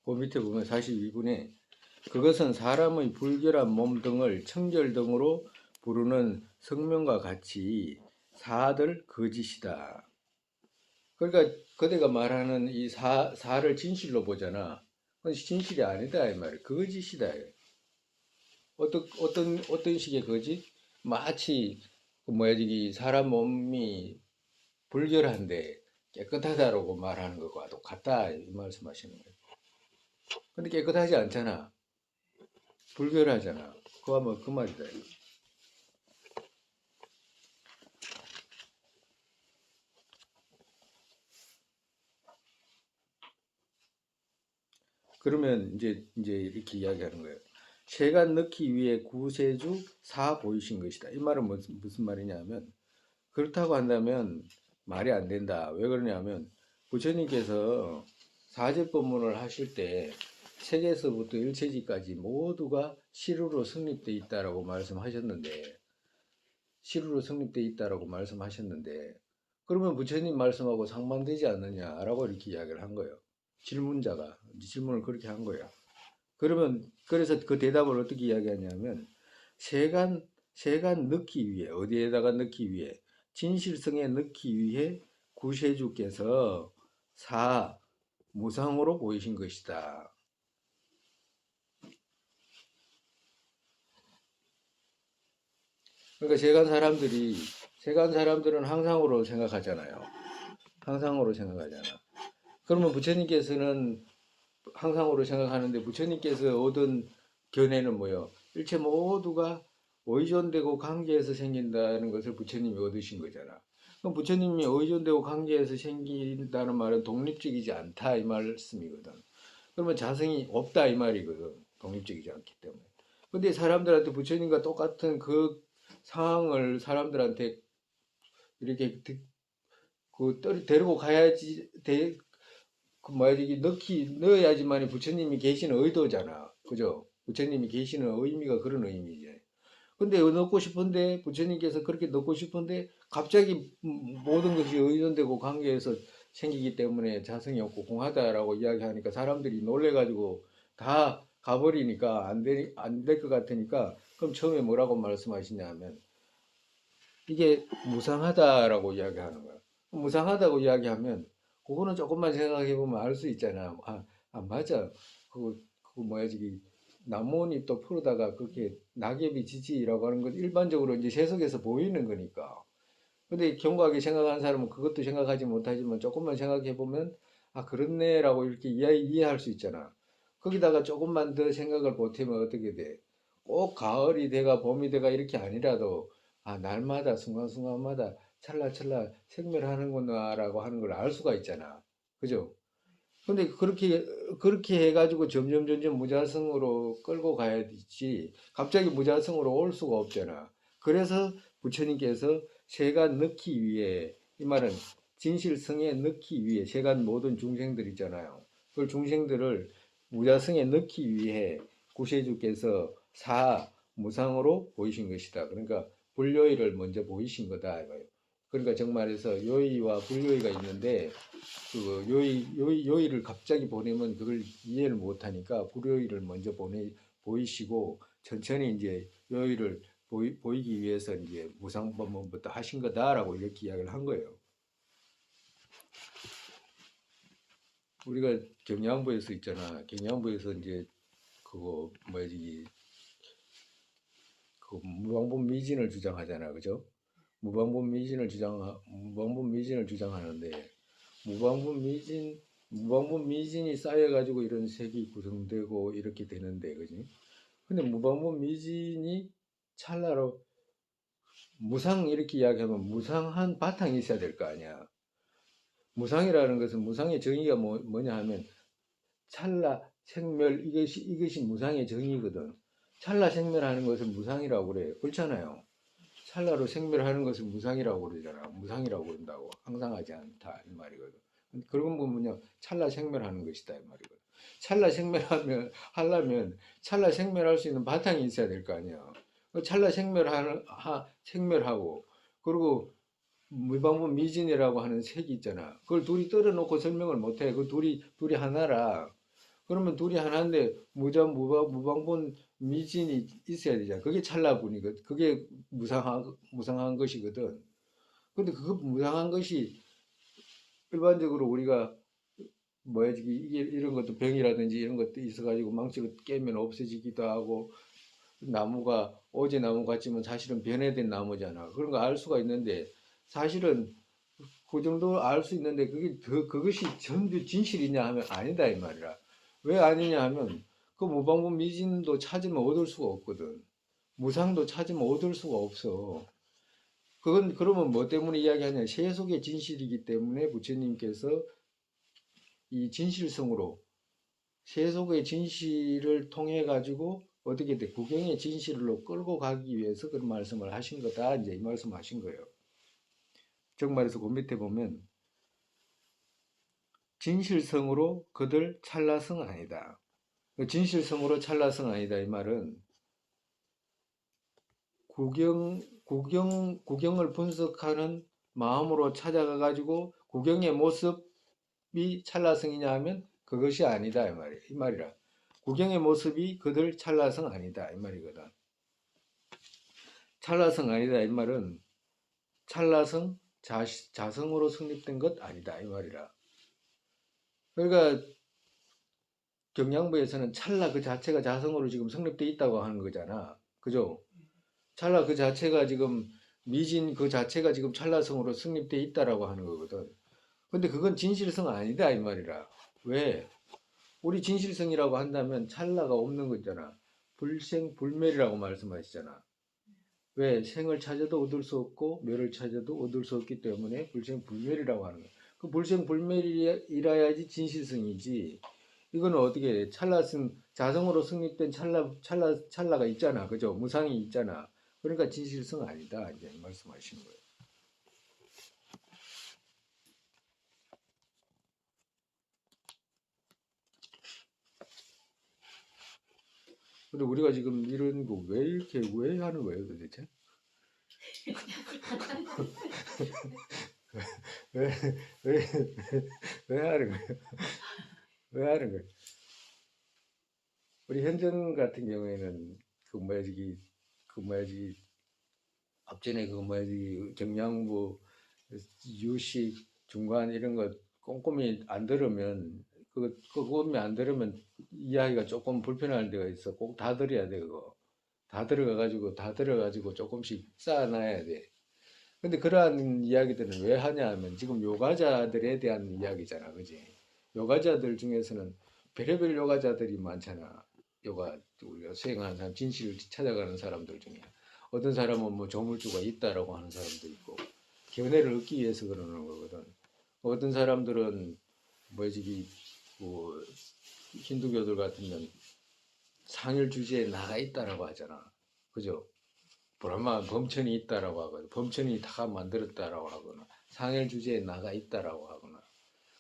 그 밑에 보면 42분에 그것은 사람의 불결한 몸 등을 청결 등으로 부르는 성명과 같이 사들 거짓이다. 그러니까 그대가 말하는 이 사를 진실로 보잖아. 그건 진실이 아니다 이 말이야. 거짓이다. 어떤 식의 거짓? 마치 그 뭐야 저기 사람 몸이 불결한데 깨끗하다라고 말하는 것과 똑같다 이 말씀하시는 거예요. 근데 깨끗하지 않잖아. 불결하잖아. 그거 뭐 그 말이다. 그러면 이제 이렇게 이야기하는 거예요. 세간 넣기 위해 구세주 사 보이신 것이다. 이 말은 무슨 말이냐면 그렇다고 한다면 말이 안 된다. 왜 그러냐면 부처님께서 사제법문을 하실 때 책에서부터 일체지까지 모두가 실루로 성립되어 있다라고 말씀하셨는데 실루로 성립되어 있다라고 말씀하셨는데 그러면 부처님 말씀하고 상반되지 않느냐라고 이렇게 이야기를 한 거예요. 질문자가 질문을 그렇게 한 거예요. 그러면 그래서 그 대답을 어떻게 이야기하냐면 세간 넣기 위해 어디에다가 넣기 위해 진실성에 넣기 위해 구세주께서 사 무상으로 보이신 것이다. 그러니까 세간 사람들은 항상으로 생각하잖아요. 항상으로 생각하잖아. 그러면 부처님께서는 항상으로 생각하는데 부처님께서 얻은 견해는 뭐요? 일체 모두가 의존되고 관계에서 생긴다는 것을 부처님이 얻으신 거잖아. 그럼 부처님이 의존되고 관계에서 생긴다는 말은 독립적이지 않다 이 말씀이거든. 그러면 자성이 없다 이 말이거든. 독립적이지 않기 때문에. 근데 사람들한테 부처님과 똑같은 그 상황을 사람들한테 이렇게 데리고 가야지 그 뭐야 이게 넣어야지만 부처님이 계시는 의도잖아. 그죠? 부처님이 계시는 의미가 그런 의미지. 근데 넣고 싶은데 부처님께서 그렇게 넣고 싶은데 갑자기 모든 것이 의존되고 관계에서 생기기 때문에 자성이 없고 공하다라고 이야기하니까 사람들이 놀래가지고 다 가버리니까 안 될 것 같으니까 그럼 처음에 뭐라고 말씀하시냐면 이게 무상하다라고 이야기하는 거야. 무상하다고 이야기하면 그거는 조금만 생각해 보면 알 수 있잖아. 맞아. 그거 뭐야 저기 나뭇잎 또 풀어다가 그렇게 낙엽이 지지라고 하는 건 일반적으로 이제 세속에서 보이는 거니까. 근데 견고하게 생각하는 사람은 그것도 생각하지 못하지만 조금만 생각해 보면 그렇네라고 이렇게 이해할 수 있잖아. 거기다가 조금만 더 생각을 보태면 어떻게 돼? 꼭 가을이 돼가 봄이 돼가 이렇게 아니라도 날마다 순간순간마다 찰나찰나 생멸하는구나라고 하는 걸 알 수가 있잖아. 그죠? 근데 그렇게 해가지고 점점 무자성으로 끌고 가야 되지. 갑자기 무자성으로 올 수가 없잖아. 그래서 부처님께서 세간 넣기 위해, 이 말은 진실성에 넣기 위해, 세간 모든 중생들 있잖아요. 그 중생들을 무자성에 넣기 위해 구세주께서 무상으로 보이신 것이다. 그러니까 불요의를 먼저 보이신 거다. 그러니까 정말해서 요의와 불요의가 있는데 그 요의를 갑자기 보내면 그걸 이해를 못하니까 불요의를 먼저 보이시고 천천히 이제 요의를 보이기 위해서 이제 무상법문부터 하신 거다라고 이렇게 이야기를 한 거예요. 우리가 경양부에서 있잖아. 경양부에서 이제 그거 뭐지 그 무방법 미진을 주장하잖아, 그죠? 무방법 미진을 주장하는데 무방법 미진이 쌓여가지고 이런 색이 구성되고 이렇게 되는데, 그지? 근데 무방법 미진이 찰나로 무상 이렇게 이야기하면 무상한 바탕이 있어야 될 거 아니야. 무상이라는 것은 무상의 정의가 뭐냐 하면 찰나 생멸 이것이 무상의 정의거든. 찰나 생멸하는 것을 무상이라고 그래. 그렇잖아요. 찰나로 생멸하는 것을 무상이라고 그러잖아. 무상이라고 그런다고. 항상하지 않다 이 말이거든. 그런 부분은요. 찰나 생멸하는 것이다 이 말이거든. 찰나 하려면 찰나 생멸할 수 있는 바탕이 있어야 될 거 아니야. 찰나 생멸하고 그리고 무방법 미진이라고 하는 색이 있잖아. 그걸 둘이 떨어놓고 설명을 못해. 그 둘이 하나라. 그러면 둘이 하나인데 무방분 미진이 있어야 되잖아. 그게 찰나분이거든. 그게 무상한 것이거든. 근데 그 무상한 것이 일반적으로 우리가 뭐야 이게 이런 것도 병이라든지 이런 것도 있어가지고 망치로 깨면 없어지기도 하고 나무가 오제 나무 같지만 사실은 변해된 나무잖아. 그런 거 알 수가 있는데 사실은 그 정도 알 수 있는데 그것이 전부 진실이냐 하면 아니다 이 말이라. 왜 아니냐 하면 그 무방법 미진도 찾으면 얻을 수가 없거든. 무상도 찾으면 얻을 수가 없어. 그건 그러면 뭐 때문에 이야기하냐? 세속의 진실이기 때문에 부처님께서 이 진실성으로 세속의 진실을 통해 가지고 어떻게 돼? 구경의 진실로 끌고 가기 위해서 그런 말씀을 하신 거다. 이제 이 말씀하신 거예요. 정말에서 그 밑에 보면 진실성으로 그들 찰나성 아니다. 진실성으로 찰나성 아니다. 이 말은 구경을 분석하는 마음으로 찾아가 가지고 구경의 모습이 찰나성이냐 하면 그것이 아니다. 이 말이라. 구경의 모습이 그들 찰나성 아니다. 이 말이거든. 찰나성 아니다. 이 말은 찰나성 자성으로 성립된 것 아니다. 이 말이라. 그러니까 경양부에서는 찰나 그 자체가 자성으로 지금 성립되어 있다고 하는 거잖아. 그죠? 찰나 그 자체가 지금 미진 그 자체가 지금 찰나성으로 성립되어 있다라고 하는 거거든. 근데 그건 진실성 아니다 이 말이라. 왜? 우리 진실성이라고 한다면 찰나가 없는 거잖아. 불생불멸이라고 말씀하시잖아. 왜? 생을 찾아도 얻을 수 없고 멸을 찾아도 얻을 수 없기 때문에 불생불멸이라고 하는 거야. 그 불생불멸이라야지 진실성이지. 이거는 어떻게 해? 자성으로 성립된 찰나가 있잖아. 그죠? 무상이 있잖아. 그러니까 진실성 아니다. 이제 말씀하시는 거예요. 근데 우리가 지금 이런 거 왜 하는 거예요, 도대체? 왜, 왜, 왜 하는 거예요? 왜 하는 거예요? 우리 현정 같은 경우에는 그 뭐야, 저기, 앞전에 그 뭐야, 저기, 경량부, 유식, 중간 이런 거 꼼꼼히 안 들으면, 꼼꼼히 안 들으면 이야기가 조금 불편할 때가 있어. 꼭 다 들어야 돼, 그거. 다 들어가지고 조금씩 쌓아놔야 돼. 근데 그러한 이야기들은 왜 하냐 하면 지금 요가자들에 대한 이야기잖아, 그지? 요가자들 중에서는 별의별 요가자들이 많잖아. 우리가 수행하는 사람, 진실을 찾아가는 사람들 중에. 어떤 사람은 뭐 조물주가 있다라고 하는 사람도 있고, 견해를 얻기 위해서 그러는 거거든. 어떤 사람들은 뭐지, 뭐 힌두교들 같으면 상일 주제에 나가 있다라고 하잖아. 그죠? 브라마 범천이 있다라고 하거나 범천이 다 만들었다라고 하거나 상일 주제에 나가 있다라고 하거나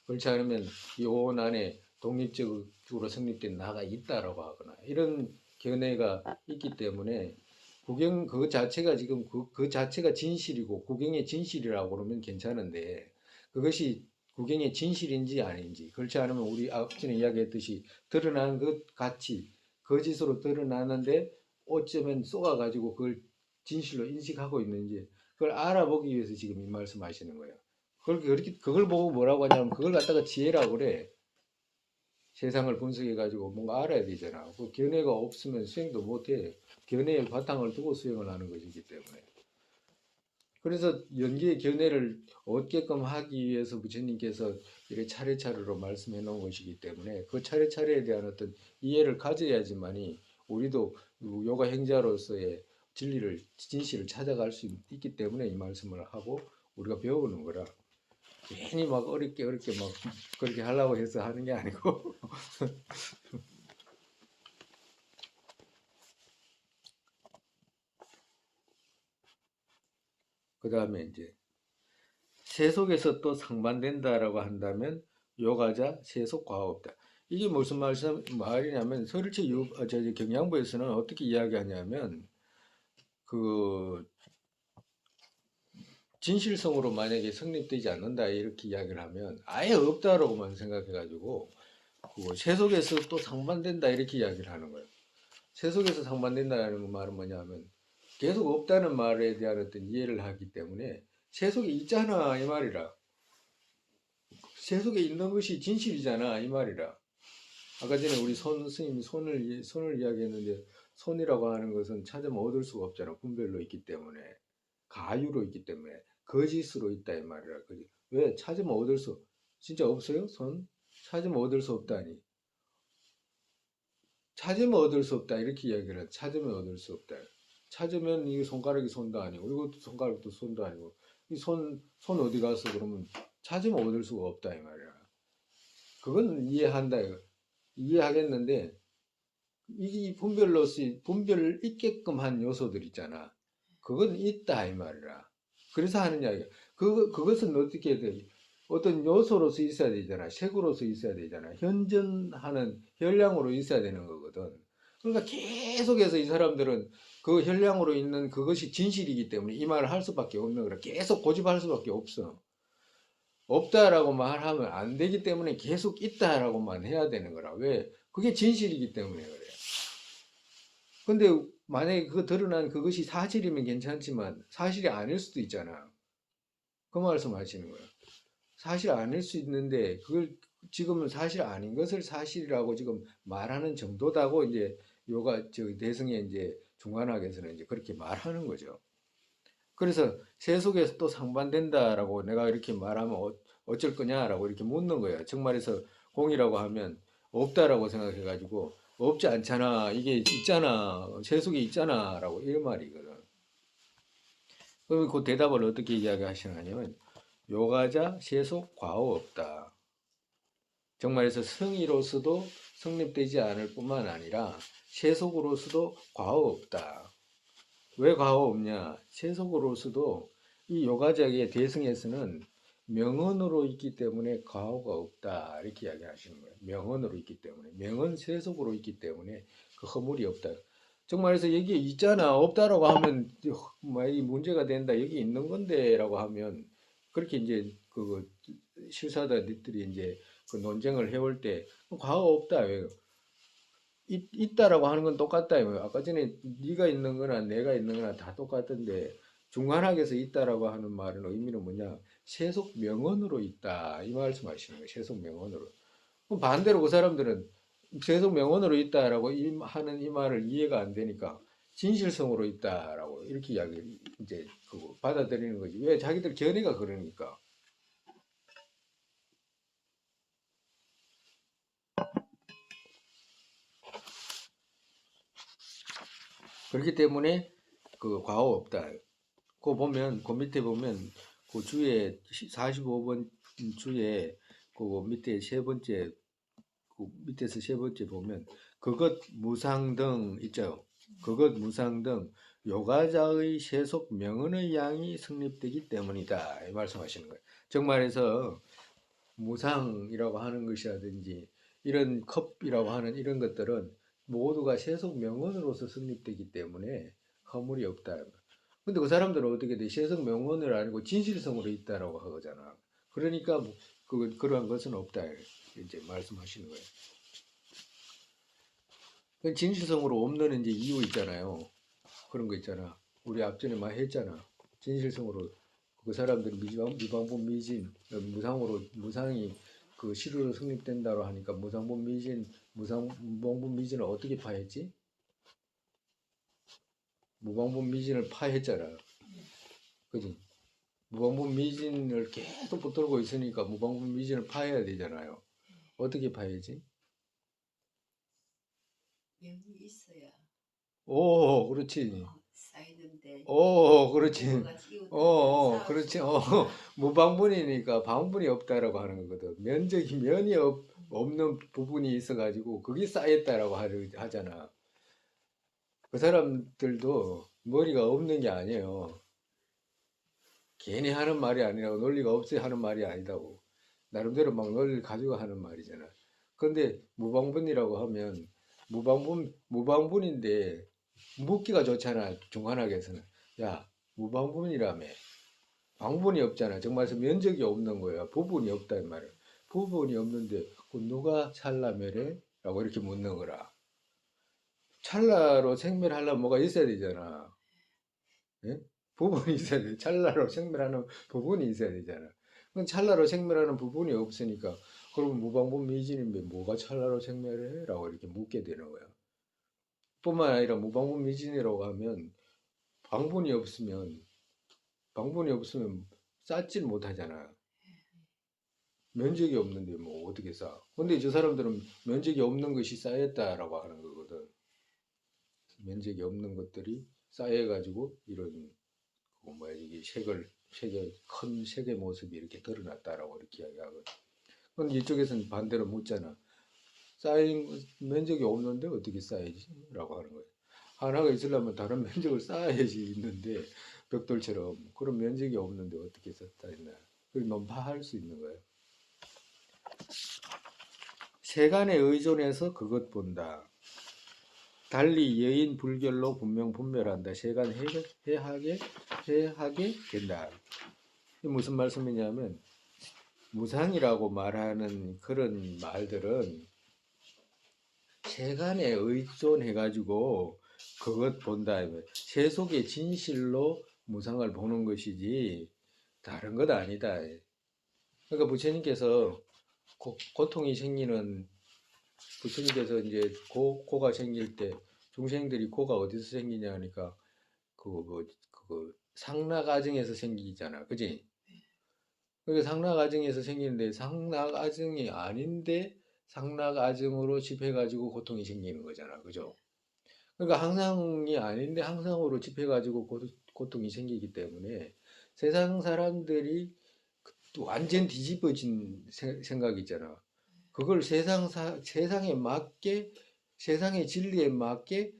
그렇지 않으면 요원 안에 독립적으로 성립된 나가 있다라고 하거나 이런 견해가 있기 때문에 구경 그 자체가 지금 그 자체가 진실이고 구경의 진실이라고 그러면 괜찮은데 그것이 구경의 진실인지 아닌지 그렇지 않으면 우리 앞전에 이야기했듯이 드러나는 것 같이 거짓으로 드러나는데 어쩌면 쏘아가지고 그걸 진실로 인식하고 있는지 그걸 알아보기 위해서 지금 이 말씀하시는 거예요. 그걸 보고 뭐라고 하냐면 그걸 갖다가 지혜라고 그래. 세상을 분석해가지고 뭔가 알아야 되잖아. 그 견해가 없으면 수행도 못해. 견해의 바탕을 두고 수행을 하는 것이기 때문에. 그래서 연기의 견해를 얻게끔 하기 위해서 부처님께서 이렇게 차례차례로 말씀해 놓은 것이기 때문에 그 차례차례에 대한 어떤 이해를 가져야지만이 우리도 요가 행자로서의 진실을 찾아갈 수 있기 때문에 이 말씀을 하고 우리가 배우는 거라. 괜히 막 어렵게 막 그렇게 하려고 해서 하는 게 아니고 그 다음에 이제 세속에서 또 상반된다라고 한다면 요가자 세속 과업다. 이게 무슨 말이냐면 서울체 경양부에서는 어떻게 이야기하냐면 그 진실성으로 만약에 성립되지 않는다 이렇게 이야기를 하면 아예 없다라고만 생각해가지고 그거 세속에서 또 상반된다 이렇게 이야기를 하는 거예요. 세속에서 상반된다는 말은 뭐냐면 계속 없다는 말에 대한 어떤 이해를 하기 때문에 세속에 있잖아 이 말이라. 세속에 있는 것이 진실이잖아 이 말이라. 아까 전에 우리 스님이 손을 이야기했는데 손이라고 하는 것은 찾으면 얻을 수가 없잖아. 분별로 있기 때문에 가유로 있기 때문에 거짓으로 있다 이 말이라. 그지? 왜 찾으면 얻을 수 진짜 없어요? 손 찾으면 얻을 수 없다니. 찾으면 얻을 수 없다 이렇게 이야기를 해. 찾으면 얻을 수 없다. 찾으면 이게 손가락이 손도 아니고 이것도 손가락도 손도 아니고 이 손 어디 갔어 그러면 찾으면 얻을 수가 없다 이 말이야. 그건 이해한다 이거. 이해하겠는데 이 분별을 있게끔 한 요소들 있잖아. 그건 있다 이 말이라. 그래서 하는 이야기야. 그것은 어떻게 돼? 어떤 요소로서 있어야 되잖아. 색으로서 있어야 되잖아. 현존하는 혈량으로 있어야 되는 거거든. 그러니까 계속해서 이 사람들은 그 혈량으로 있는 그것이 진실이기 때문에 이 말을 할 수밖에 없는 거라. 계속 고집할 수밖에 없어. 없다라고 말하면 안 되기 때문에 계속 있다라고만 해야 되는 거라. 왜? 그게 진실이기 때문에 그래. 근데 만약에 그 드러난 그것이 사실이면 괜찮지만 사실이 아닐 수도 있잖아. 그 말씀 하시는 거예요. 사실 아닐 수 있는데 그걸 지금은 사실 아닌 것을 사실이라고 지금 말하는 정도다고 이제 요가 대승의 이제 중간학에서는 이제 그렇게 말하는 거죠. 그래서 세속에서 또 상반된다라고 내가 이렇게 말하면 어쩔 거냐라고 이렇게 묻는 거예요. 정말에서 공이라고 하면 없다라고 생각해가지고 없지 않잖아. 이게 있잖아. 세속에 있잖아라고 이 말이거든. 그럼 그 대답을 어떻게 이야기하시느냐면 요가자 세속 과오 없다. 정말에서 성의로서도 성립되지 않을 뿐만 아니라 세속으로서도 과오 없다. 왜 과오 없냐? 세속으로서도 이 요가자의 대승에서는 명언으로 있기 때문에 과오가 없다. 이렇게 이야기하시는 거예요. 명언으로 있기 때문에. 명언 세속으로 있기 때문에 그 허물이 없다. 정말해서 여기 있잖아. 없다라고 하면 이 문제가 된다. 여기 있는 건데라고 하면 그렇게 이제 그 실사자들이 이제 그 논쟁을 해올 때 과오 없다. 왜? 있다라고 하는 건 똑같다. 아까 전에 네가 있는 거나 내가 있는 거나 다 똑같은데 중간학에서 있다라고 하는 말은 의미는 뭐냐? 세속 명언으로 있다. 이 말씀하시는 거예요. 세속 명언으로. 그럼 반대로 그 사람들은 세속 명언으로 있다라고 하는 이 말을 이해가 안 되니까 진실성으로 있다라고 이렇게 이야기 이제 그거 받아들이는 거지. 왜 자기들 견해가 그러니까. 그렇기 때문에 그 과오 없다. 그 보면 그 밑에 보면 그 주에 45번 주에 그 밑에 세 번째 그 밑에서 세 번째 보면 그것 무상 등 있죠. 그것 무상 등 요가자의 세속 명언의 양이 성립되기 때문이다. 이 말씀하시는 거예요. 정말해서 무상이라고 하는 것이라든지 이런 컵이라고 하는 이런 것들은 모두가 세속 명언으로서 성립되기 때문에 허물이 없다. 근데 그 사람들은 어떻게 돼? 세속 명언을 아니고 진실성으로 있다라고 하잖아. 그러니까 그러한 것은 없다. 이제 말씀하시는 거예요. 그 진실성으로 없는 이제 이유 있잖아요. 그런 거 있잖아. 우리 앞전에 많이 했잖아. 진실성으로 그 사람들이 미방본 미진 무상으로 무상이 그 실효로 성립된다고 하니까 무상본 미진 무방본 미진을 어떻게 파했지? 무방본 미진을 파했잖아. 그지? 무방본 미진을 계속 붙들고 있으니까 무방본 미진을 파해야 되잖아요. 어떻게 파야지? 명이 있어야 오, 그렇지. 쌓이는데 오, 그렇지. 그렇지. 그렇지. 무방분이니까 방분이 없다라고 하는 거거든. 면이 없는 부분이 있어가지고 그게 쌓였다라고 하잖아. 그 사람들도 머리가 없는 게 아니에요. 괜히 하는 말이 아니라고 논리가 없어야 하는 말이 아니다고. 나름대로 막 논리를 가지고 하는 말이잖아. 그런데 무방분이라고 하면 무방분인데 묻기가 좋잖아. 중간학에서는. 야, 무방분이라며. 방분이 없잖아. 정말서 면적이 없는 거야. 부분이 없다 이 말이야. 부분이 없는데 그 누가 찰나멸해? 라고 이렇게 묻는 거라. 찰나로 생멸하려면 뭐가 있어야 되잖아. 예? 부분이 있어야 돼. 찰나로 생멸하는 부분이 있어야 되잖아. 그건 찰나로 생멸하는 부분이 없으니까 그러면 무방법미진인데 뭐가 찰나로 생멸해? 라고 이렇게 묻게 되는 거야. 뿐만 아니라 무방법미진이라고 하면 방분이 없으면 쌓질 못하잖아. 면적이 없는데 뭐 어떻게 쌓아? 근데 저 사람들은 면적이 없는 것이 쌓였다라고 하는 거거든. 면적이 없는 것들이 쌓여가지고 이런 그 뭐야 이게 큰 색의 모습이 이렇게 드러났다라고 이렇게 이야기하거든. 근데 이쪽에서는 반대로 묻잖아. 쌓인 면적이 없는데 어떻게 쌓이지? 라고 하는 거예요. 하나가 있으려면 다른 면적을 쌓아야지 있는데 벽돌처럼 그런 면적이 없는데 어떻게 쌓였나? 그걸 논파할 수 있는 거예요. 세간에 의존해서 그것 본다. 달리 여인 불결로 분명 분별한다. 세간 해하게 된다. 이게 무슨 말씀이냐면 무상이라고 말하는 그런 말들은 세간에 의존해가지고 그것 본다. 세속의 진실로 무상을 보는 것이지 다른 것 아니다. 그러니까 고통이 생기는 부처님께서 이제 고가 생길 때 중생들이 고가 어디서 생기냐 하니까 그거 상락아증에서 생기잖아, 그지? 그게 상락아증에서 생기는데 상락아증이 아닌데 상락아증으로 집해가지고 고통이 생기는 거잖아, 그죠? 그러니까 항상이 아닌데 항상으로 집해가지고 고통이 생기기 때문에 세상 사람들이 또 완전 뒤집어진 생각이 있잖아. 그걸 세상에 맞게, 세상의 진리에 맞게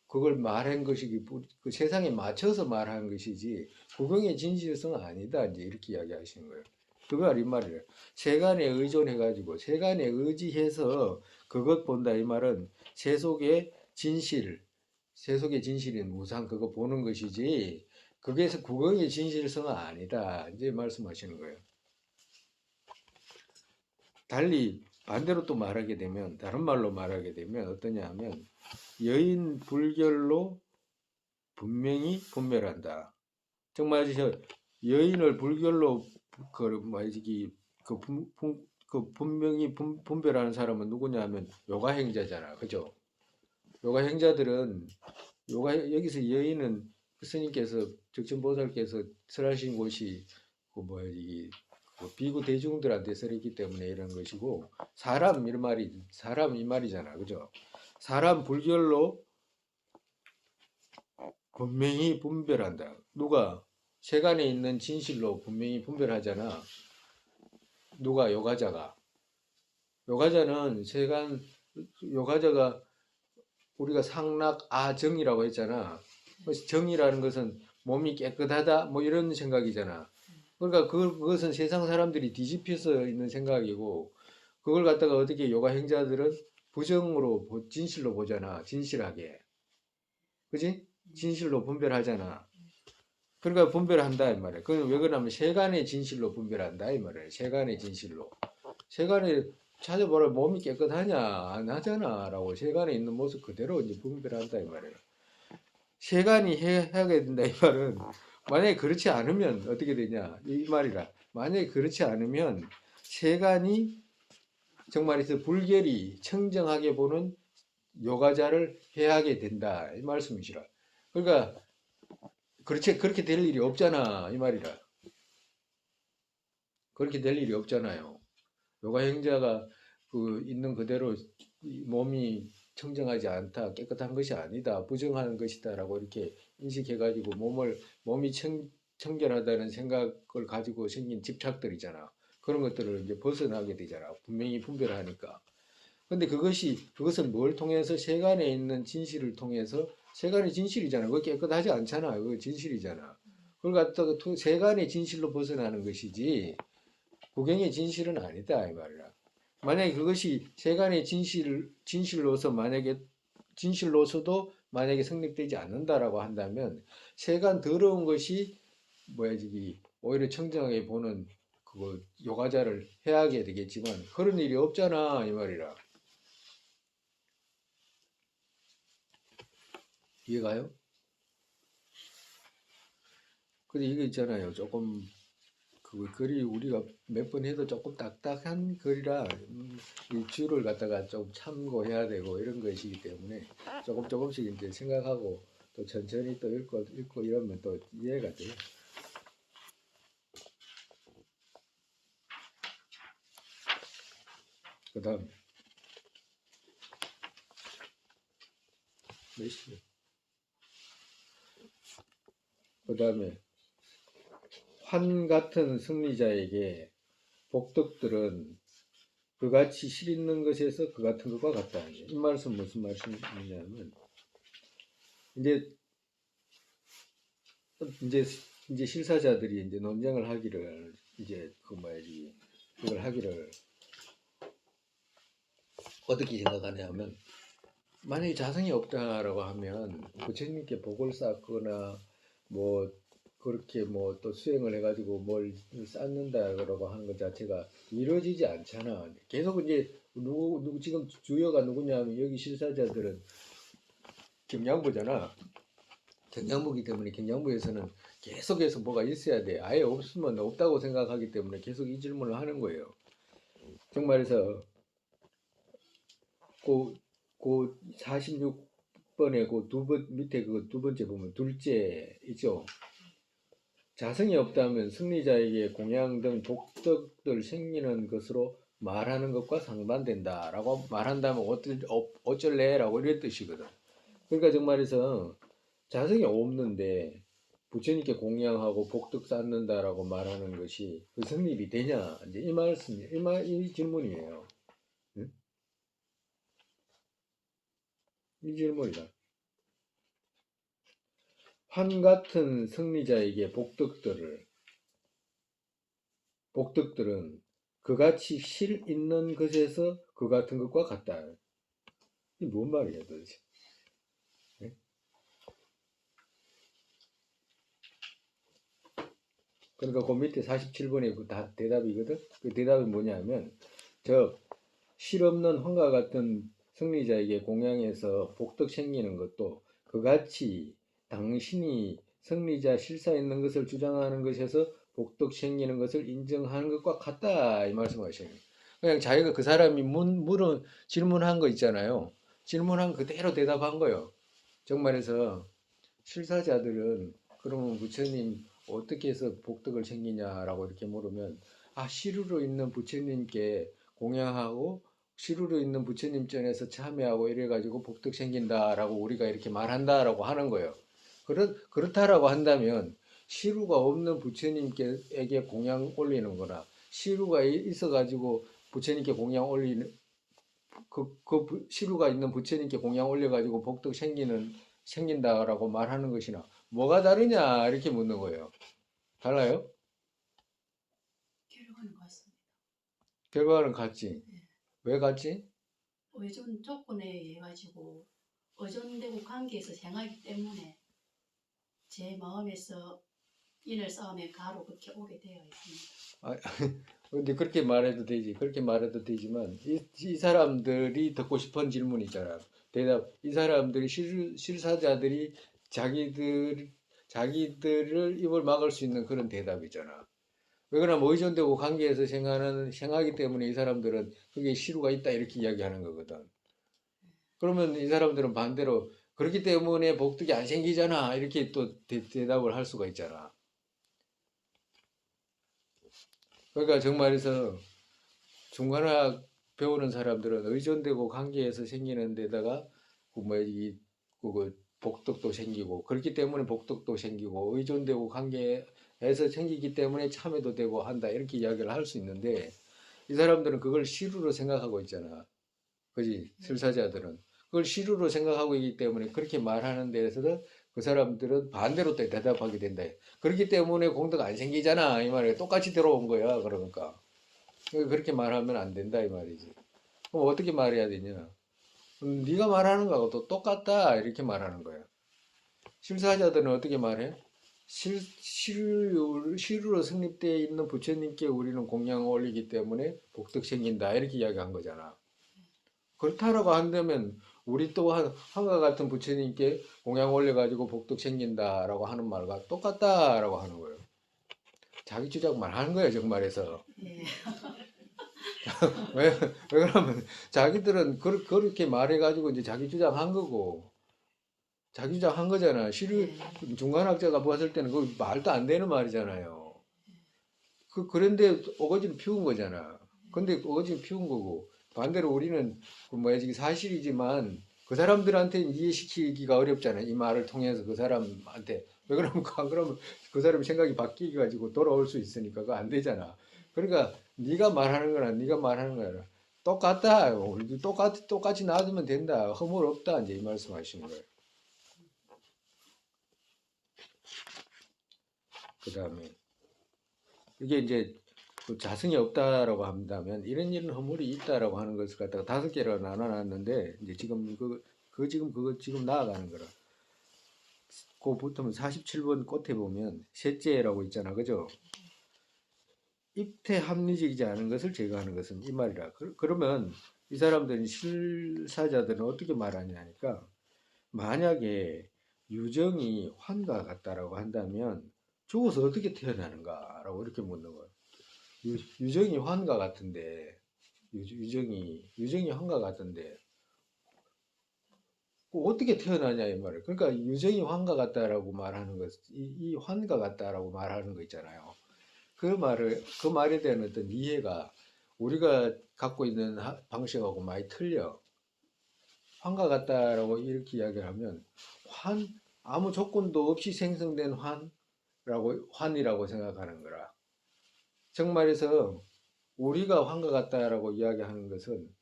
그걸 말한 것이기, 그 세상에 맞춰서 말한 것이지, 구경의 진실성은 아니다. 이제 이렇게 이야기하시는 거예요. 그 말, 이 말이에요. 세간에 의존해가지고, 세간에 의지해서 그것 본다. 이 말은 세속의 진실인 무상 그거 보는 것이지, 그게서 구경의 진실성은 아니다. 이제 말씀하시는 거예요. 달리 반대로 또 말하게 되면 다른 말로 말하게 되면 어떠냐 하면 여인 불결로 분명히 분별한다. 정말 저 여인을 불결로 그 뭐지 그 분명히 분별하는 사람은 누구냐 하면 요가행자잖아. 그죠? 요가행자들은 여기서 여인은 스님께서 적천보살께서 설하신 곳이 그 뭐지 그 비구 대중들한테 설했기 때문에 이런 것이고 사람 이 말이잖아. 그죠? 사람 불결로 분명히 분별한다. 누가 세간에 있는 진실로 분명히 분별하잖아. 누가 요가자는 요가자가 우리가 상락아정이라고 했잖아. 정이라는 것은 몸이 깨끗하다 뭐 이런 생각이잖아. 그러니까 그것은 세상 사람들이 뒤집혀서 있는 생각이고 그걸 갖다가 어떻게 요가 행자들은 부정으로 진실로 보잖아. 진실하게. 그지? 진실로 분별하잖아. 그러니까 분별한다 이 말이야. 그건 왜 그러냐면 세간의 진실로 분별한다 이 말이야. 세간의 진실로. 세간에 찾아보라 몸이 깨끗하냐 안 하잖아 라고 세간에 있는 모습 그대로 이제 분별한다 이 말이에요. 세간이 해야게 된다 이 말은 만약에 그렇지 않으면 어떻게 되냐 이 말이라. 만약에 그렇지 않으면 세간이 정말에서 불결이 청정하게 보는 요가자를 해하게 된다 이 말씀이시라. 그러니까 그렇게 될 일이 없잖아 이 말이라. 그렇게 될 일이 없잖아요. 요가 행자가 그 있는 그대로 몸이 청정하지 않다, 깨끗한 것이 아니다, 부정한 것이다라고 이렇게 인식해가지고 몸이 청결하다는 생각을 가지고 생긴 집착들이잖아. 그런 것들을 이제 벗어나게 되잖아. 분명히 분별하니까. 근데 그것은 뭘 통해서 세간에 있는 진실을 통해서 세간의 진실이잖아. 그거 깨끗하지 않잖아. 그거 진실이잖아. 그걸 갖다가 세간의 진실로 벗어나는 것이지 구경의 진실은 아니다 이 말이야. 만약에 그것이 세간의 진실로서도 만약에 성립되지 않는다라고 한다면 세간 더러운 것이 뭐야 저기 오히려 청정하게 보는 그거 요가자를 해야 하게 되겠지만 그런 일이 없잖아 이 말이라. 이해가요? 근데 이게 있잖아요. 조금 그 글이 우리가 몇 번 해도 조금 딱딱한 글이라 이 줄을 갖다가 좀 참고해야 되고 이런 것이기 때문에 조금씩 이제 생각하고 또 천천히 또 읽고 이러면 또 이해가 돼요. 그 다음 몇 시? 그 다음에 환 같은 승리자에게 복덕들은 그같이 실 있는 것에서 그 같은 것과 같다. 이 말씀 무슨 말씀이냐면 이제 이제 이제 실사자들이 이제 논쟁을 하기를 이제 그 뭐야지 그걸 하기를 어떻게 생각하냐면 만약에 자성이 없다라고 하면 부처님께 복을 쌓거나 뭐 그렇게 뭐 또 수행을 해가지고 뭘 쌓는다라고 하는 것 자체가 이루어지지 않잖아. 계속 이제 누구 지금 주요가 누구냐면 여기 실사자들은 경양부잖아. 경양부기 때문에 경양부에서는 계속해서 뭐가 있어야 돼. 아예 없으면 없다고 생각하기 때문에 계속 이 질문을 하는 거예요. 정말에서 그 46번에 그 밑에 그 두 번째 보면 둘째 있죠. 자성이 없다면 승리자에게 공양 등 복덕들 생기는 것으로 말하는 것과 상반된다라고 말한다면 어쩔래라고 이런 뜻이거든. 그러니까 정말에서 자성이 없는데 부처님께 공양하고 복덕 쌓는다라고 말하는 것이 그 성립이 되냐? 이제 이 말씀, 이 질문이에요. 응? 이 질문이다. 환 같은 승리자에게 복덕들은 그같이 실 있는 것에서 그 같은 것과 같다. 이게 뭔 말이야 도대체? 네? 그러니까 그 밑에 47번에 그 대답이거든. 그 대답이 뭐냐면 저 실없는 환과 같은 승리자에게 공양해서 복덕 생기는 것도 그같이 당신이 승리자 실사 있는 것을 주장하는 것에서 복덕 생기는 것을 인정하는 것과 같다 이 말씀하시는 거예요. 그냥 자기가 그 사람이 질문한 거 있잖아요. 질문한 그대로 대답한 거예요. 정말해서 실사자들은 그러면 부처님 어떻게 해서 복덕을 챙기냐라고 이렇게 물으면 시루로 있는 부처님께 공양하고 시루로 있는 부처님 전에서 참여하고 이래가지고 복덕 생긴다라고 우리가 이렇게 말한다라고 하는 거예요. 그렇다라고 한다면 시루가 없는 부처님께 공양 올리는 거나 시루가 있어가지고 부처님께 공양 올리는 시루가 있는 부처님께 공양 올려가지고 복덕 생긴다라고 말하는 것이나 뭐가 다르냐 이렇게 묻는 거예요. 달라요? 결과는 같습니다. 결과는 같지. 네. 왜 같지? 의존 조건에 의해 가지고 의존되고 관계에서 생하기 때문에 제 마음에서 인을 싸움에 가로 그렇게 오게 되어 있습니다. 근데 그렇게 말해도 되지. 그렇게 말해도 되지만 이 사람들이 듣고 싶은 질문 있잖아. 대답. 이 사람들이 실사자들이 자기들을 입을 막을 수 있는 그런 대답이잖아. 왜 그러냐면 의존되고 관계에서 생하기 때문에 이 사람들은 그게 실우가 있다 이렇게 이야기하는 거거든. 그러면 이 사람들은 반대로 그렇기 때문에 복덕이 안 생기잖아 이렇게 또 대답을 할 수가 있잖아. 그러니까 정말에서 중간학 배우는 사람들은 의존되고 관계에서 생기는 데다가 그 복덕도 생기고 그렇기 때문에 복덕도 생기고 의존되고 관계에서 생기기 때문에 참여도 되고 한다 이렇게 이야기를 할 수 있는데 이 사람들은 그걸 실루로 생각하고 있잖아. 그지? 실사자들은 그걸 실루로 생각하고 있기 때문에 그렇게 말하는 데에서는 그 사람들은 반대로 또 대답하게 된다. 그렇기 때문에 공덕 안 생기잖아 이 말이야. 똑같이 들어온 거야. 그러니까 그렇게 말하면 안 된다 이 말이지. 그럼 어떻게 말해야 되냐? 네가 말하는 거하고 또 똑같다 이렇게 말하는 거야. 실사자들은 어떻게 말해? 실로 성립되어 있는 부처님께 우리는 공양을 올리기 때문에 복덕 생긴다 이렇게 이야기한 거잖아. 그렇다라고 한다면 우리 또한 한과 같은 부처님께 공양 올려가지고 복덕 생긴다라고 하는 말과 똑같다라고 하는 거예요. 자기 주장만 하는 거예요, 정말에서. 예. 왜 그러면 자기들은 그렇게 말해가지고 이제 자기 주장한 거고, 자기 주장한 거잖아. 중간학자가 봤을 때는 그 말도 안 되는 말이잖아요. 그런데 어거지는 피운 거잖아. 근데 어거지는 피운 거고, 반대로 우리는 그 뭐야, 이게 사실이지만 그 사람들한테는 이해시키기가 어렵잖아요. 이 말을 통해서 그 사람한테. 왜 그러면 안 그러면 그 사람 생각이 바뀌게 가지고 돌아올 수 있으니까 그거 안 되잖아. 그러니까 네가 말하는 거나 네가 말하는 거나 똑같다. 우리도 똑같이 놔두면 된다. 허물 없다. 이제 이 말씀하시는 거예요. 그 다음에 이게 이제 그 자성이 없다라고 한다면 이런 허물이 있다라고 하는 것을 갖다가 5개로 나눠놨는데 이제 지금 그거 지금 나아가는 거라. 그 붙으면 47번 끝에 보면 셋째라고 있잖아, 그죠? 입태 합리적이지 않은 것을 제거하는 것은 이 말이라. 그러면 이 사람들은 실사자들은 어떻게 말하냐니까 만약에 유정이 환과 같다라고 한다면 죽어서 어떻게 태어나는가라고 이렇게 묻는 거예요. 유정이 환과 같은데 유정이 환과 같은데 어떻게 태어나냐 이 말이에요. 그러니까 유정이 환과 같다라고 말하는 것, 이 환과 같다라고 말하는 거 있잖아요. 그 말에 대한 어떤 이해가 우리가 갖고 있는 방식하고 많이 틀려. 환과 같다라고 이렇게 이야기를 하면 아무 조건도 없이 생성된 환이라고 생각하는 거라. 정말에서 우리가 환과 같다라고 이야기하는 것은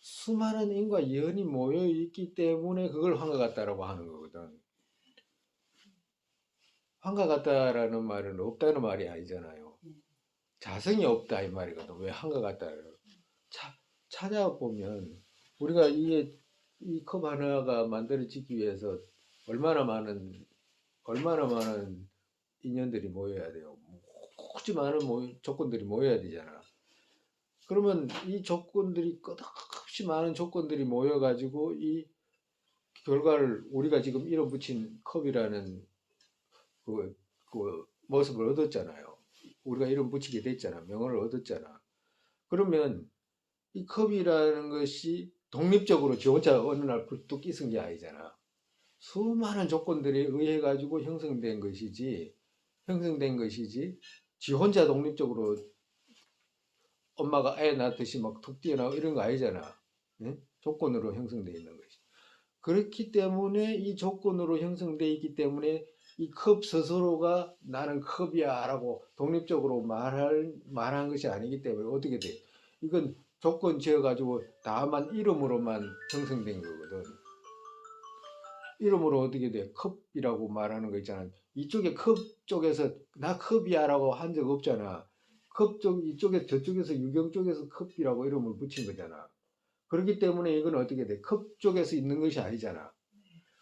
수많은 인과 연이 모여 있기 때문에 그걸 환과 같다라고 하는 거거든. 환과 같다라는 말은 없다는 말이 아니잖아요. 자성이 없다 이 말이거든. 왜 환과 같다라고. 찾아보면 우리가 이 컵 하나가 만들어지기 위해서 얼마나 많은 인연들이 모여야 돼요. 굳이 많은 조건들이 모여야 되잖아. 그러면 이 조건들이 끝없이 많은 조건들이 모여가지고 이 결과를 우리가 지금 이름 붙인 컵이라는 그 모습을 얻었잖아요. 우리가 이름 붙이게 됐잖아. 명언을 얻었잖아. 그러면 이 컵이라는 것이 독립적으로 지 혼자 어느 날 불뚝 끼쓴 게 아니잖아. 수많은 조건들에 의해 가지고 형성된 것이지 지 혼자 독립적으로 엄마가 애 낳듯이 막 툭 뛰어나고 이런 거 아니잖아. 네? 조건으로 형성되어 있는 것이. 그렇기 때문에 이 조건으로 형성되어 있기 때문에 이 컵 스스로가 나는 컵이야 라고 독립적으로 말한 것이 아니기 때문에 어떻게 돼? 이건 조건 지어가지고 다만 이름으로만 형성된 거거든. 이름으로 어떻게 돼? 컵이라고 말하는 거 있잖아. 이쪽에 컵 쪽에서 나 컵이야 라고 한 적 없잖아. 이쪽에 저쪽에서 유경 쪽에서 컵이라고 이름을 붙인 거잖아. 그렇기 때문에 이건 어떻게 돼? 컵 쪽에서 있는 것이 아니잖아.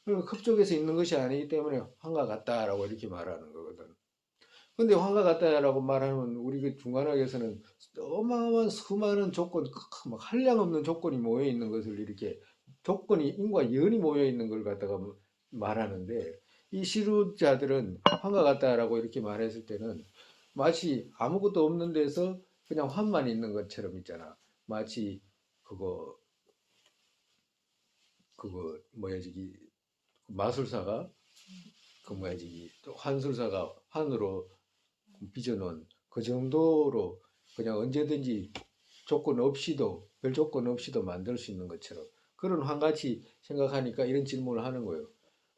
그러니까 컵 쪽에서 있는 것이 아니기 때문에 환과 같다라고 이렇게 말하는 거거든. 근데 환과 같다라고 말하면 우리 그 중간학에서는 어마어마한 수많은 막 한량없는 조건이 모여 있는 것을 이렇게 인과 연이 모여 있는 걸 갖다가 말하는데 이 시루자들은 환과 같다라고 이렇게 말했을 때는 마치 아무것도 없는 데서 그냥 환만 있는 것처럼 있잖아. 마치 그거 뭐야 저기 마술사가 그 뭐야 저기 환술사가 환으로 빚어놓은 그 정도로 그냥 언제든지 별 조건 없이도 만들 수 있는 것처럼 그런 환같이 생각하니까 이런 질문을 하는 거예요.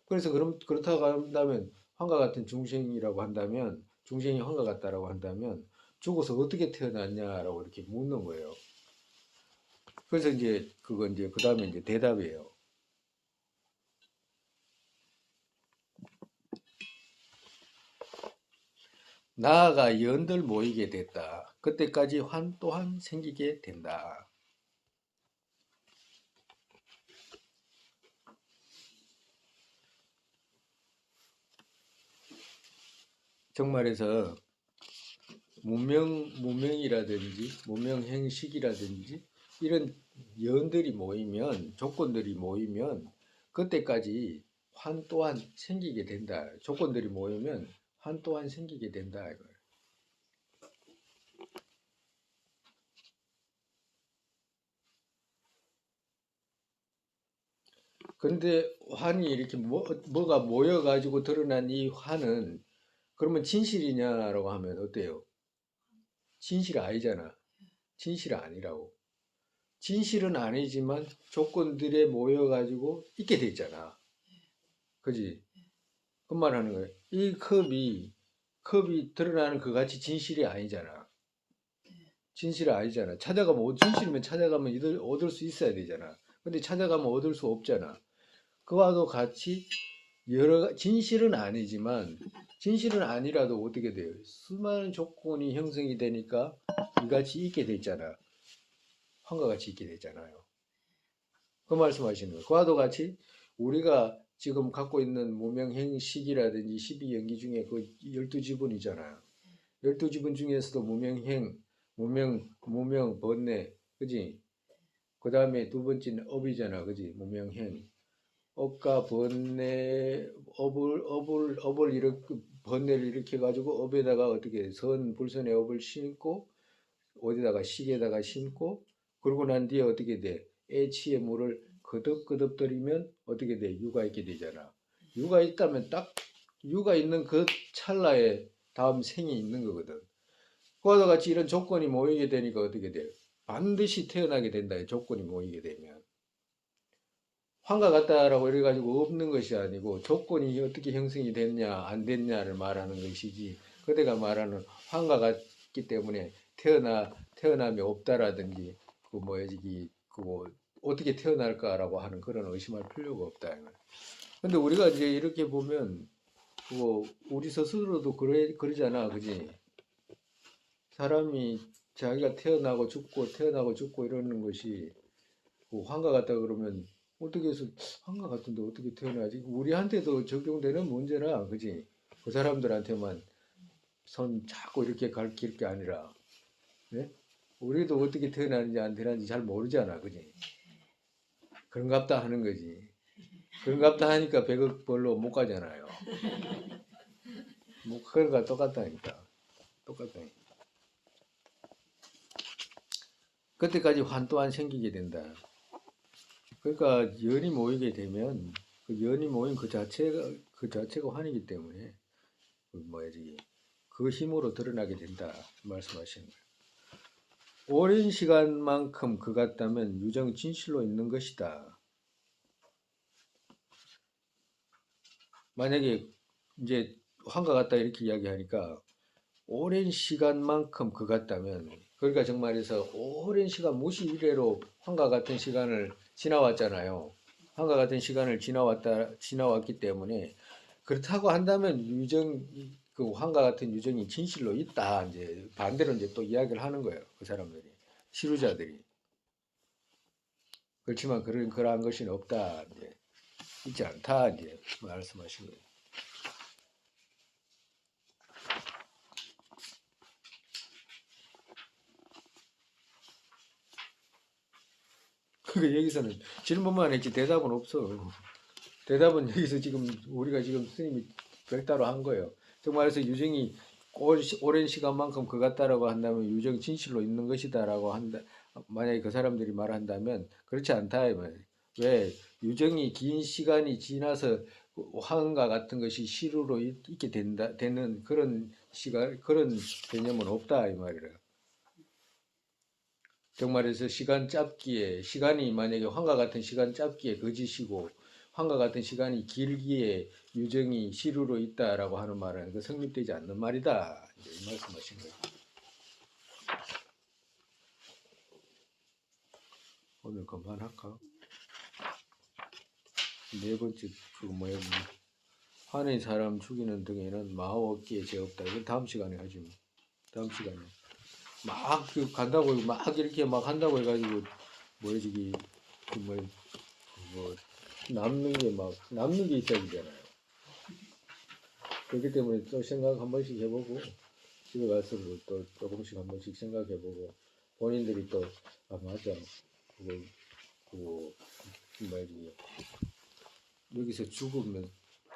그래서 그렇다고 한다면 환과 같은 중생이라고 한다면 중생이 환과 같다라고 한다면 죽어서 어떻게 태어났냐라고 이렇게 묻는 거예요. 그래서 이제 그 다음에 이제 대답이에요. 나아가 연들 모이게 됐다. 그때까지 환 또한 생기게 된다. 정말해서 문명이라든지 문명 행식이라든지 이런 연들이 모이면 조건들이 모이면 그때까지 환 또한 생기게 된다. 조건들이 모이면 환 또한 생기게 된다. 이거예요. 그런데 환이 이렇게 뭐가 모여가지고 드러난 이 환은 그러면 진실이냐라고 하면 어때요? 진실 아니잖아. 진실 아니라고. 진실은 아니지만 조건들에 모여가지고 있게 돼 있잖아. 그지? 그 말하는 거예요. 이 컵이 드러나는 그같이 진실이 아니잖아. 진실이 아니잖아. 진실이면 찾아가면 얻을 수 있어야 되잖아. 근데 찾아가면 얻을 수 없잖아. 그와도 같이 진실은 아니지만 진실은 아니라도 어떻게 돼요? 수많은 조건이 형성이 되니까 이같이 있게 돼 있잖아. 환과 같이 있게 되잖아요. 그 말씀하시는 거예요. 그와도 같이 우리가 지금 갖고 있는 무명행식이라든지 12연기 중에 그 12지분이잖아요. 12지분 중에서도 무명행, 무명, 번뇌, 그지? 그 다음에 두 번째는 업이잖아, 그지? 무명행. 업과 번뇌, 업을 이렇게, 번뇌를 일으켜가지고 업에다가 어떻게 불선의 업을 심고, 어디다가 식에다가 심고, 그러고 난 뒤에 어떻게 돼? 애치의 물을 거듭거듭 들이면 어떻게 돼? 유가 있게 되잖아. 유가 있다면 딱 유가 있는 그 찰나에 다음 생이 있는 거거든. 그와 같이 이런 조건이 모이게 되니까 어떻게 돼요? 반드시 태어나게 된다. 조건이 모이게 되면. 환과 같다라고 이래가지고 없는 것이 아니고 조건이 어떻게 형성이 됐냐 안 됐냐를 말하는 것이지 그대가 말하는 환과 같기 때문에 태어남이 없다라든지 그 뭐지 그거 어떻게 태어날까라고 하는 그런 의심할 필요가 없다. 근데 우리가 이제 이렇게 보면 그거 우리 스스로도 그러잖아, 그지? 사람이 자기가 태어나고 죽고 이러는 것이 그 환과 같다 그러면 어떻게 해서 환과 같은데 어떻게 태어나지? 우리한테도 적용되는 문제라, 그지? 그 사람들한테만 손 자꾸 이렇게 가르칠 게 아니라, 네? 우리도 어떻게 태어나는지 안 태어나는지 잘 모르잖아, 그지? 그런갑다 하는 거지. 그런갑다 하니까 100억 벌로 못 가잖아요. 뭐 그거가 똑같다니까. 똑같다니까. 그때까지 환 또한 생기게 된다. 그러니까 연이 모이게 되면 그 연이 모인 그 자체가 환이기 때문에 그 뭐지 그 힘으로 드러나게 된다 말씀하시는 거예요. 오랜 시간만큼 그 같다면 유정 진실로 있는 것이다. 만약에 이제 환과 같다 이렇게 이야기하니까 오랜 시간만큼 그 같다면 그러니까 정말해서 오랜 시간 무시 이래로 환과 같은 시간을 지나왔잖아요. 환과 같은 시간을 지나왔기 때문에 그렇다고 한다면 그 환과 같은 유정이 진실로 있다. 이제 반대로 이제 또 이야기를 하는 거예요. 그 사람들이 시루자들이 그렇지만 그러한 것이 없다. 이제 있지 않다. 이제 말씀하신 거예요. 그러니까 여기서는 질문만 했지 대답은 없어. 대답은 여기서 지금 우리가 지금 스님이 별따로 한 거예요. 정말해서 유정이 오랜 시간만큼 그 같다라고 한다면 유정 진실로 있는 것이다라고 한다. 만약에 그 사람들이 말한다면 그렇지 않다. 왜 유정이 긴 시간이 지나서 화음과 같은 것이 시루로 있게 되는 그런 그런 개념은 없다 이 말이래요. 정말해서 시간이 만약에 환과 같은 시간 짧기에 거짓이고 환과 같은 시간이 길기에 유정이 시루로 있다라고 하는 말은 그 성립되지 않는 말이다. 이제 이 말씀하신 거예요. 오늘 그만할까? 네 번째 그 뭐야? 환의 사람 죽이는 등에는 마음 없기에 죄 없다. 이건 다음 시간에 하지 뭐. 다음 시간에 막 간다고 막 이렇게 막 한다고 해가지고 뭐지 뭐 남는 게 있어야 되잖아요. 그렇기 때문에 또 생각 한 번씩 해보고 집에 가서도 또 조금씩 한 번씩 생각해보고 본인들이 또 아 맞아 그거 뭐지 여기서 죽으면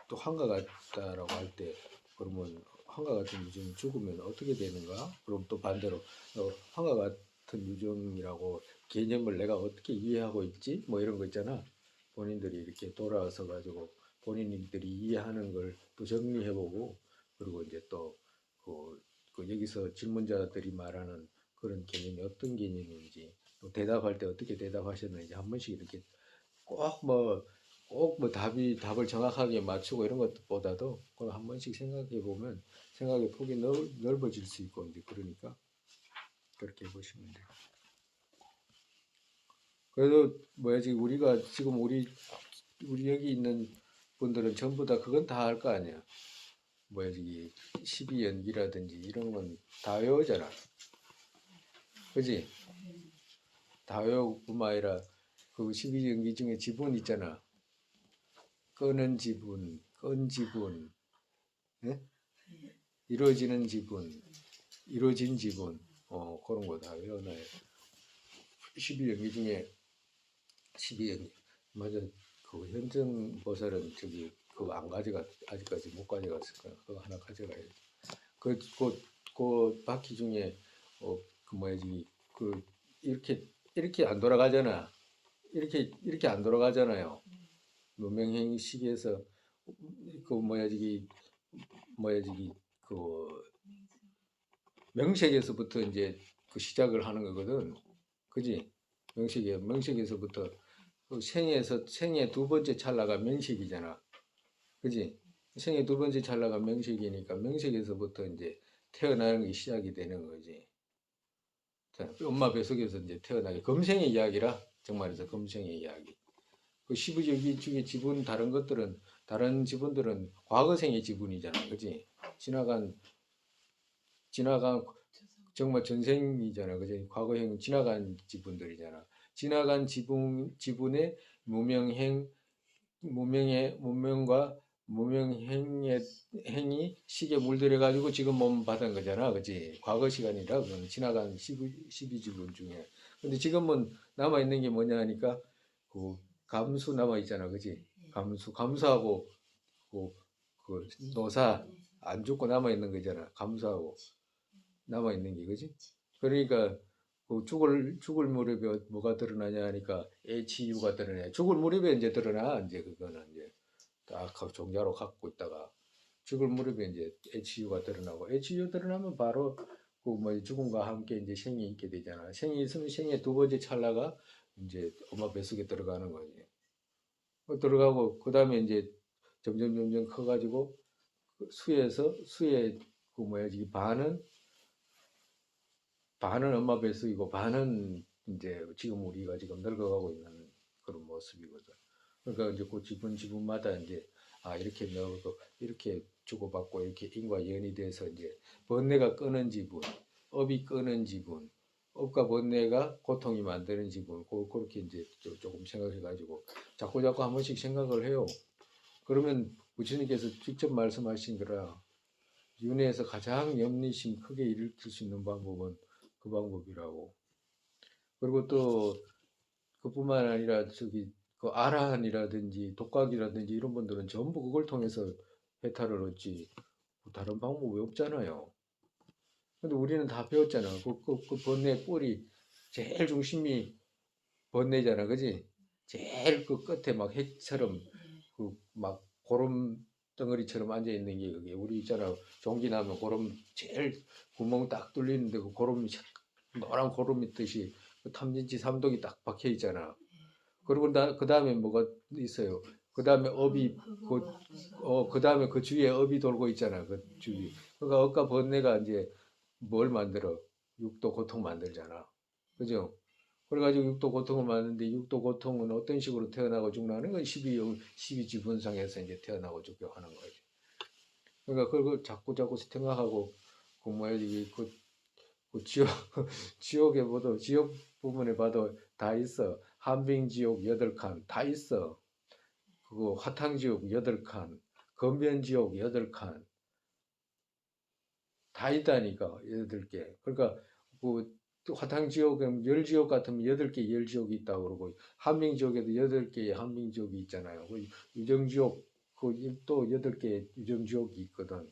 또 환과 같다라고 할 때 그러면 환과 같은 유증 죽으면 어떻게 되는가? 그럼 또 반대로 환과 같은 유증이라고 개념을 내가 어떻게 이해하고 있지? 뭐 이런 거 있잖아. 본인들이 이렇게 돌아와서 가지고 본인들이 이해하는 걸 또 정리해보고 그리고 이제 또 그 여기서 질문자들이 말하는 그런 개념이 어떤 개념인지 또 대답할 때 어떻게 대답하셨는지 한 번씩 이렇게 꼭 뭐 답을 정확하게 맞추고 이런 것보다도 그걸 한 번씩 생각해 보면 생각의 폭이 넓어질 수 있고 이제 그러니까 그렇게 보시면 돼요. 그래도 뭐야 지금 우리 여기 있는 분들은 전부 다 그건 다 할 거 아니야. 뭐야 저기 12연기라든지 이런 건 다 외우잖아. 그지? 다 외우고 뿐만 아니라 그 12연기 중에 지분 있잖아. 끄는 지분, 끈 지분, 예? 이루어지는 지분, 이루어진 지분, 그런 거 다 외워놔요. 12연기 중에 12연기 맞아. 그 현정 보살은 저기 그거 안 가져가 아직까지 못 가져갔을 거야. 그거 하나 가져가야 돼. 그 바퀴 중에 그 뭐야지 그 이렇게 안 돌아가잖아. 이렇게 안 돌아가잖아요. 문명행 시기에서 그 뭐야지 그 명색에서부터 이제 그 시작을 하는 거거든. 그지? 명색에서부터 그 생애 두 번째 찰나가 명색이잖아. 그지? 생애 두 번째 찰나가 명색이니까 명색에서부터 이제 태어나는 게 시작이 되는 거지. 자, 엄마 뱃속에서 이제 태어나게 금생의 이야기라 정말에서 금생의 이야기. 그 12저기 중에 지분 다른 지분들은 과거생의 지분이잖아. 그지? 지나간 정말 전생이잖아. 그지? 과거형 지나간 지분들이잖아. 지나간 지분의 문명과 무명행의 행이 시계 물들여 가지고 지금 몸 받은 거잖아. 그지? 과거 시간이라 그건 지나간 12지분 중에. 근데 지금은 남아 있는 게 뭐냐 하니까 그 감수 남아 있잖아. 그지? 감수하고 그, 그 노사 안 죽고 남아 있는 거잖아. 감수하고 남아 있는 게 그지? 그러니까 그 죽을 무렵에 뭐가 드러나냐 하니까 HU가 드러나. 죽을 무렵에 이제 드러나. 이제 그거는 이제 딱 종자로 갖고 있다가 죽을 무렵에 이제 HU가 드러나고 HU 드러나면 바로 그 뭐 죽음과 함께 이제 생이 있게 되잖아. 생이 있으면 생의 두 번째 찰나가 이제 엄마 뱃속에 들어가는 거지. 들어가고 그 다음에 이제 점점 커가지고 수의 그 뭐야 이 반은 엄마 뱃속이고 반은 이제 지금 우리가 지금 늙어가고 있는 그런 모습이거든. 그러니까 이제 그 지분마다 이제 이렇게 넣고 이렇게 주고받고 이렇게 인과 연이 돼서 이제 번뇌가 끄는 지분, 업이 끄는 지분, 업과 번뇌가 고통이 만드는 지분, 그렇게 이제 조금 생각해가지고 자꾸 한 번씩 생각을 해요. 그러면 부처님께서 직접 말씀하신 거라 윤회에서 가장 염리심 크게 일으킬 수 있는 방법은 그 방법이라고. 그리고 또 그뿐만 아니라 저기 그 아라한이라든지 독각이라든지 이런 분들은 전부 그걸 통해서 해탈을 얻지 다른 방법이 없잖아요. 근데 우리는 다 배웠잖아. 그 번뇌 뿌리 제일 중심이 번뇌잖아, 그지? 제일 그 끝에 막 핵처럼 그 막 고름 덩어리처럼 앉아 있는 게 그게 우리 있잖아. 종기 나면 고름 제일 구멍 딱 뚫리는데 그 고름이 노란 고름 있듯이 그 탐진치 삼독이 딱 박혀 있잖아. 그리고 그 다음에 뭐가 있어요? 그 다음에 업이 그 다음에 그 주위에 업이 돌고 있잖아. 그 주위. 그러니까 업과 번뇌가 이제 뭘 만들어? 육도 고통 만들잖아. 그죠? 그래가지고 육도 고통을 만드는데 육도 고통은 어떤 식으로 태어나고 죽나는 건 12지분상에서 이제 태어나고 죽고 하는 거지. 그러니까 그걸 자꾸 생각하고 그 뭐야 그 지옥에 봐도 지옥 부분에 봐도 다 있어. 한빙지옥 8칸 다 있어. 그거 화탕지옥 8칸, 건변지옥 8칸, 다 있다니까 8개. 그러니까 그 화탕지옥, 열지옥 같으면 8개 열지옥이 있다고 그러고 한민지옥에도 8개의 한민지옥이 있잖아요. 그 유정지옥 또 8개 유정지옥이 있거든.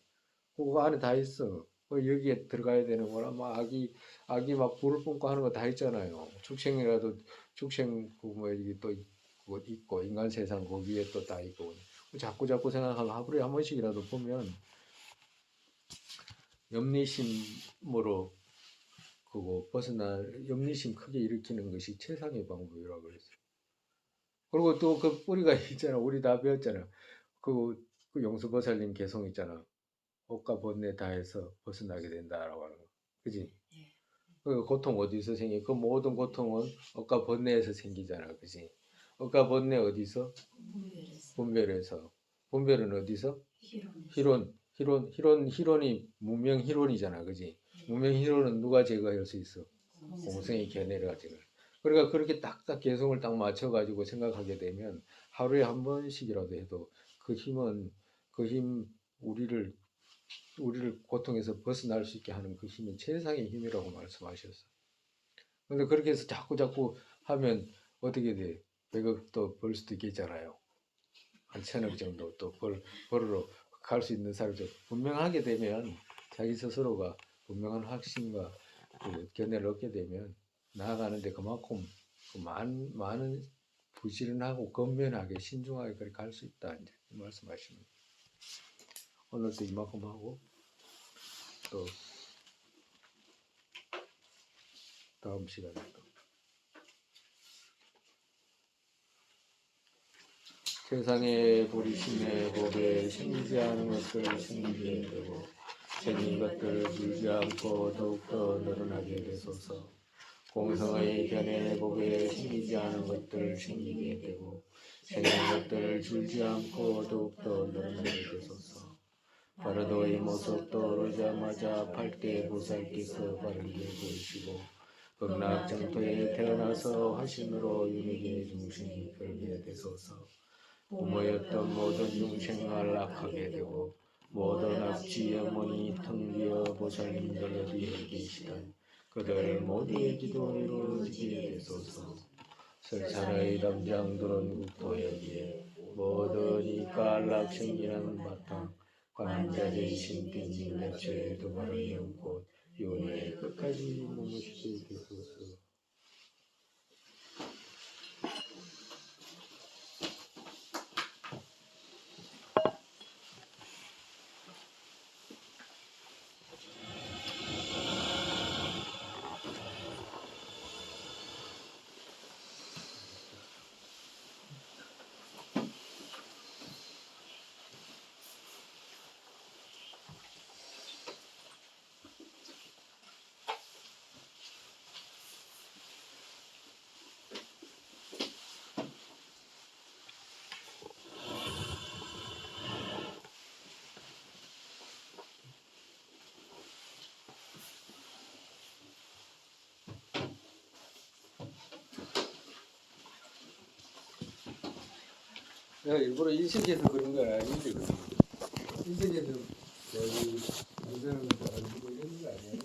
그거 안에 다 있어. 여기에 들어가야 되는 거라 막 아기 막 불을 뿜고 하는 거 다 있잖아요. 축생이라도 축생 그뭐 여기 또 그거 있고 인간 세상 그 위에 또 다 있고 자꾸 생각하면 하루에 한 번씩이라도 보면 염리심으로 그거 벗어날 염리심 크게 일으키는 것이 최상의 방법이라고 그랬어요. 그리고 또 그 뿌리가 있잖아. 우리 다 배웠잖아. 그 용수보살님 개성 있잖아. 옷과 번뇌 다해서 벗어나게 된다라고 하는 거. 그지? 예. 그 고통 어디서 생겨? 그 모든 고통은 옷과 번뇌에서 생기잖아. 그지? 옷과 번뇌 어디서? 분별해서 분별에서. 분별은 어디서? 희론에서 희론이 무명 희론이잖아. 그지? 무명 희론은 누가 제거할 수 있어? 공성이 견해를 제거. 그러니까 그렇게 딱딱 개성을 딱 맞춰가지고 생각하게 되면 하루에 한 번씩이라도 해도 그 힘은 그 힘 우리를 고통에서 벗어날 수 있게 하는 그 힘이 최상의 힘이라고 말씀하셨어요. 근데 그렇게 해서 자꾸 하면 어떻게 돼? 100억도 벌 수도 있겠잖아요. 한 1000억 정도 또 벌으러 갈 수 있는 사람들 분명하게 되면 자기 스스로가 분명한 확신과 그 견해를 얻게 되면 나아가는데 그만큼 그 많은 부지런하고 건면하게 신중하게 그렇게 갈 수 있다 이제 말씀하십니다. 오늘도 이만큼 하고 또 다음 시간에 또 세상에 보리심의 법에 생기지 않은 것들 생기게 되고 생긴 것들 줄지 않고 더욱더 늘어나게 되소서. 공성의 견해 법에 생기지 않은 것들 생기게 되고 생긴 것들 줄지 않고 더욱더 늘어나게 되소서. 바르도의 모습 떠오르자마자 8대 보살께서 바르게 보이시고 극락정토에 태어나서 화신으로 유미의 중생이 걸게 되소서. 부모였던 모든 중생을 악하게 되고 모든 악취 영혼이 텅비어 보살님들 어디에 계시던 그들 모두의 기도 이루어지게 되소서. 설산의 담장들은 국토여기에 모든 이깔락 생기는 바탕 관자재신 빈진 대체 두발의 연꽃 윤회 끝까지 머무시게 되소서. 내가 일부러 인식해서 그런 건 아닌데 인식해서 여기 만드는 것도 아니고 이런 거 아니야.